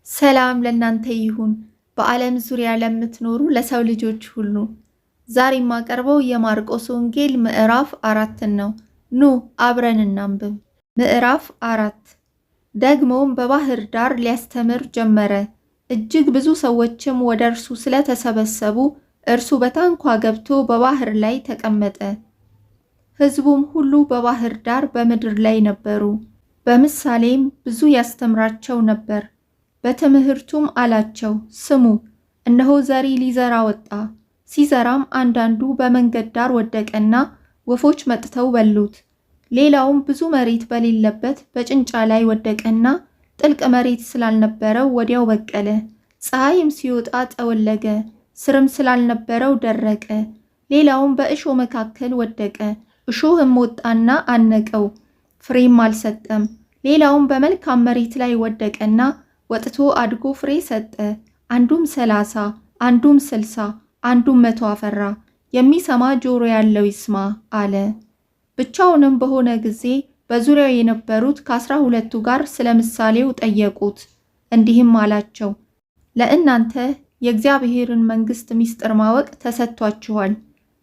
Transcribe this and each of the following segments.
ሰላም ለእናንተ ይሁን በዓለም ዙሪያ ለምትኖሩ ለሰው ልጆች ሁሉ። ዛሬ የማቀርበው የማርቆስ ወንጌል ምዕራፍ 4 ነው። ኑ አብረን እናንብብ። ምዕራፍ 4። ደግሞም በባህር ዳር ሊያስተምር ጀመረ። እጅግ ብዙ ሰዎችም ወደ እርሱ ስለተሰበሰቡ እርሱ በታንኳ ገብቶ በባህር ላይ ተቀመጠ። ሕዝቡም ሁሉ በባህር ዳር በምድር ላይ ነበሩ። በምሳሌም ብዙ ያስተምራቸው ነበር። በትምህርቱም አላቸው፣ ስሙ፣ እነሆ ዘሪ ሊዘራ ወጣ። ሲዘራም አንዳንዱ በመንገድ ዳር ወደቀና ወፎች መጥተው በሉት። ሌላውም ብዙ መሬት በሌለበት በጭንጫ ላይ ወደቀና ጥልቅ መሬት ስላልነበረው ወዲያው በቀለ። ፀሐይም ሲወጣ ጠወለገ፣ ስርም ስላልነበረው ደረቀ። ሌላውም በእሾህ መካከል ወደቀ፣ እሾህም ወጣና አነቀው፣ ፍሬም አልሰጠም። ሌላውም በመልካም መሬት ላይ ወደቀና ወጥቶ አድጎ ፍሬ ሰጠ። አንዱም 30፣ አንዱም 60፣ አንዱም 100 አፈራ። የሚሰማ ጆሮ ያለው ይስማ አለ። ብቻውንም በሆነ ጊዜ በዙሪያው የነበሩት ከ12ቱ ጋር ስለ ምሳሌው ጠየቁት። እንዲህም አላቸው፣ ለእናንተ የእግዚአብሔርን መንግሥት ምስጢር ማወቅ ተሰጥቷችኋል።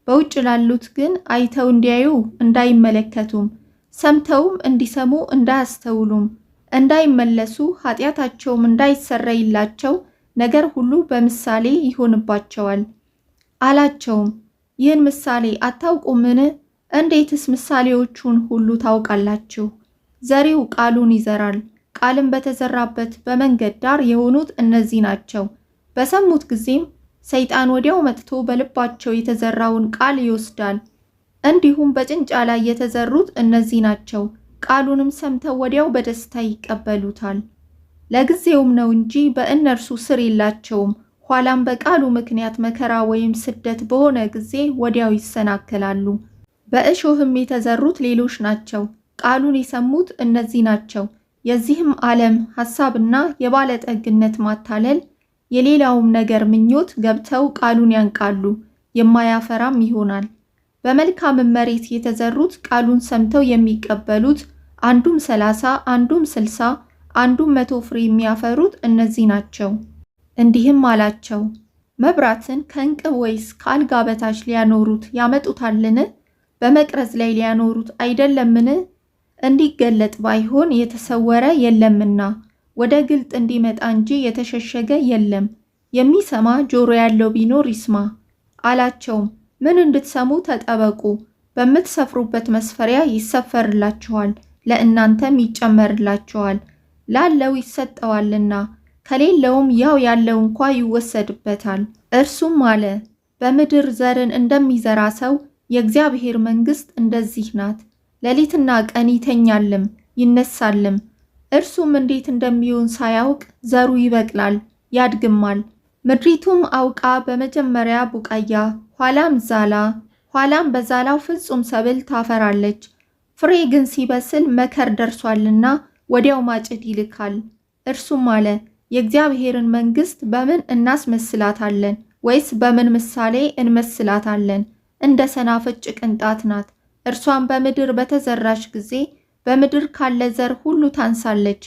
በውጭ ላሉት ግን አይተው እንዲያዩ እንዳይመለከቱም፣ ሰምተውም እንዲሰሙ እንዳያስተውሉም፣ እንዳይመለሱ ኃጢአታቸውም እንዳይሰረይላቸው ነገር ሁሉ በምሳሌ ይሆንባቸዋል አላቸውም። ይህን ምሳሌ አታውቁምን? እንዴትስ ምሳሌዎቹን ሁሉ ታውቃላችሁ? ዘሪው ቃሉን ይዘራል። ቃልም በተዘራበት በመንገድ ዳር የሆኑት እነዚህ ናቸው። በሰሙት ጊዜም ሰይጣን ወዲያው መጥቶ በልባቸው የተዘራውን ቃል ይወስዳል። እንዲሁም በጭንጫ ላይ የተዘሩት እነዚህ ናቸው። ቃሉንም ሰምተው ወዲያው በደስታ ይቀበሉታል። ለጊዜውም ነው እንጂ በእነርሱ ስር የላቸውም። ኋላም በቃሉ ምክንያት መከራ ወይም ስደት በሆነ ጊዜ ወዲያው ይሰናከላሉ። በእሾህም የተዘሩት ሌሎች ናቸው። ቃሉን የሰሙት እነዚህ ናቸው። የዚህም ዓለም ሐሳብና የባለጠግነት ማታለል፣ የሌላውም ነገር ምኞት ገብተው ቃሉን ያንቃሉ፣ የማያፈራም ይሆናል። በመልካም መሬት የተዘሩት ቃሉን ሰምተው የሚቀበሉት አንዱም 30፣ አንዱም 60፣ አንዱም 100 ፍሬ የሚያፈሩት እነዚህ ናቸው። እንዲህም አላቸው፣ መብራትን ከእንቅብ ወይስ ከአልጋ በታች ሊያኖሩት ያመጡታልን? በመቅረዝ ላይ ሊያኖሩት አይደለምን? እንዲገለጥ ባይሆን የተሰወረ የለምና ወደ ግልጥ እንዲመጣ እንጂ የተሸሸገ የለም። የሚሰማ ጆሮ ያለው ቢኖር ይስማ አላቸውም። ምን እንድትሰሙ ተጠበቁ። በምትሰፍሩበት መስፈሪያ ይሰፈርላችኋል፣ ለእናንተም ይጨመርላችኋል። ላለው ይሰጠዋልና ከሌለውም ያው ያለው እንኳ ይወሰድበታል። እርሱም አለ፣ በምድር ዘርን እንደሚዘራ ሰው የእግዚአብሔር መንግሥት እንደዚህ ናት። ሌሊትና ቀን ይተኛልም ይነሳልም፣ እርሱም እንዴት እንደሚሆን ሳያውቅ ዘሩ ይበቅላል ያድግማል። ምድሪቱም አውቃ በመጀመሪያ ቡቃያ፣ ኋላም ዛላ፣ ኋላም በዛላው ፍጹም ሰብል ታፈራለች። ፍሬ ግን ሲበስል መከር ደርሷልና ወዲያው ማጭድ ይልካል። እርሱም አለ፣ የእግዚአብሔርን መንግሥት በምን እናስመስላታለን? ወይስ በምን ምሳሌ እንመስላታለን? እንደ ሰናፍጭ ቅንጣት ናት። እርሷም በምድር በተዘራች ጊዜ በምድር ካለ ዘር ሁሉ ታንሳለች።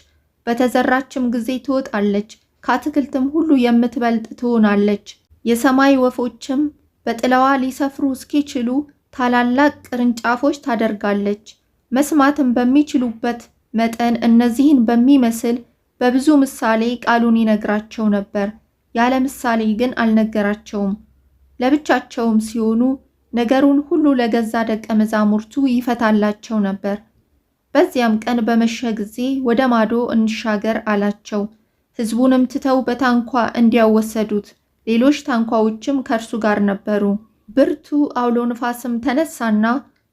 በተዘራችም ጊዜ ትወጣለች፣ ከአትክልትም ሁሉ የምትበልጥ ትሆናለች። የሰማይ ወፎችም በጥላዋ ሊሰፍሩ እስኪችሉ ታላላቅ ቅርንጫፎች ታደርጋለች። መስማትም በሚችሉበት መጠን እነዚህን በሚመስል በብዙ ምሳሌ ቃሉን ይነግራቸው ነበር። ያለ ምሳሌ ግን አልነገራቸውም። ለብቻቸውም ሲሆኑ ነገሩን ሁሉ ለገዛ ደቀ መዛሙርቱ ይፈታላቸው ነበር። በዚያም ቀን በመሸ ጊዜ ወደ ማዶ እንሻገር አላቸው። ሕዝቡንም ትተው በታንኳ እንዲያው ወሰዱት። ሌሎች ታንኳዎችም ከእርሱ ጋር ነበሩ። ብርቱ አውሎ ንፋስም ተነሳና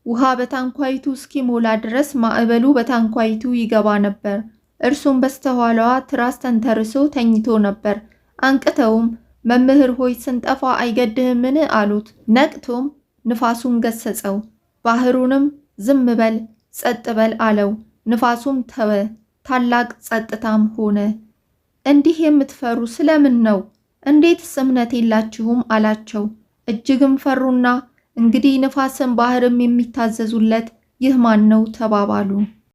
ውሃ በታንኳይቱ እስኪሞላ ድረስ ማዕበሉ በታንኳይቱ ይገባ ነበር። እርሱም በስተኋላዋ ትራስ ተንተርሶ ተኝቶ ነበር። አንቅተውም መምህር ሆይ ስንጠፋ አይገድህምን? አሉት። ነቅቶም ንፋሱን ገሰጸው፣ ባህሩንም ዝም በል ጸጥ በል አለው። ንፋሱም ተወ፣ ታላቅ ጸጥታም ሆነ። እንዲህ የምትፈሩ ስለምን ነው? እንዴትስ እምነት የላችሁም? አላቸው። እጅግም ፈሩና እንግዲህ ንፋስም ባህርም የሚታዘዙለት ይህ ማን ነው ተባባሉ።